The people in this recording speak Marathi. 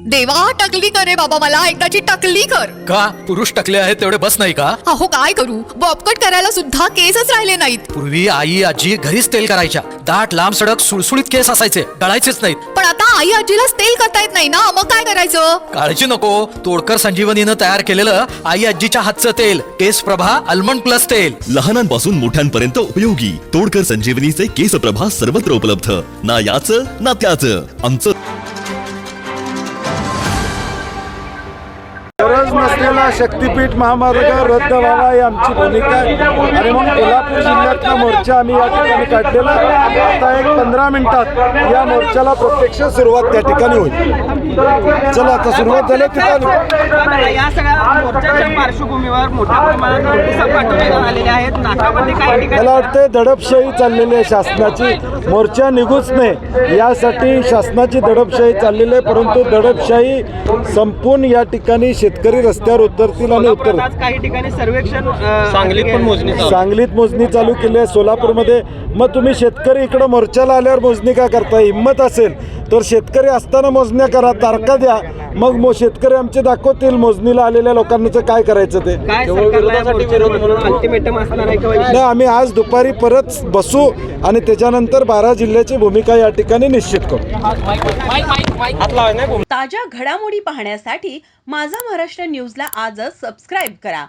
देवा टकली कर रे बाबा, मला एकदाची टकली कर. का पुरुष टकले आहेत तेवढे बस नाही का? अहो काय करू, बॉबकट करायला सुद्धा केसच राहिले नाहीत. पूर्वी आई आजी घरीच तेल करायच्या. दाट लांब सडक सुळसुळीत केस असायचे, गळायचेच नाहीत. पण आता आई आजीलाच तेल करता येत नाही ना, मग काय करायचं? काळजी नको, तोडकर संजीवनीनं तयार केलेलं आई आजीच्या हातचं तेल केस प्रभा आल्मंड प्लस तेल. लहानांपासून मोठ्यांपर्यंत उपयोगी तोडकर संजीवनीचे केस प्रभा सर्वत्र उपलब्ध. ना याचं ना त्याचं आमचं. गरज नसलेला शक्तीपीठ महामार्ग रद्द व्हावा ही आमची भूमिका आहे आणि मग कोल्हापूर जिल्ह्यातला मोर्चा आम्ही या ठिकाणी काढलेला. आता एक 15 मिनिटात या मोर्चाला प्रत्यक्ष सुरुवात त्या ठिकाणी होईल. चला आता सुरुवात झाली ठिकाणी. या सगळ्या मोर्चाच्या पार्श्वभूमीवर मोठ्या प्रमाणात नोटिसा पाठवण्यात आलेल्या आहेत. नाकाबंदी काही ठिकाणी मला वाटतं दडपशाही चाललेली आहे शासनाची. मोर्चा निघूच नये यासाठी शासनाची दडपशाही चाललेली आहे, परंतु दडपशाही संपून या ठिकाणी शेतकरी रस्त्यावर उतरतील आणि आज काही ठिकाणी सर्वेक्षण सांगलीत मोजणी चालू केली आहे, सोलापूरमध्ये. मग तुम्ही शेतकरी इकडं मोर्चाला आल्यावर मोजणी का करताय? हिंमत असेल तर शेतकरी असताना मोजण्या करा, तारखा द्या, मग शेतकरी आमचे दाखवतील मोजणीला आलेल्या लोकांचं काय करायचं ते. काय सरकारला अल्टिमेटम असणार आहे किंवा नाही, आम्ही आज दुपारी परत बसू आणि त्याच्यानंतर 12 जिल्ह्याची भूमिका या ठिकाणी निश्चित करू. ताज्या घडामोडी पाहण्यासाठी माझा महाराष्ट्र न्यूजला आजच सबस्क्राईब करा.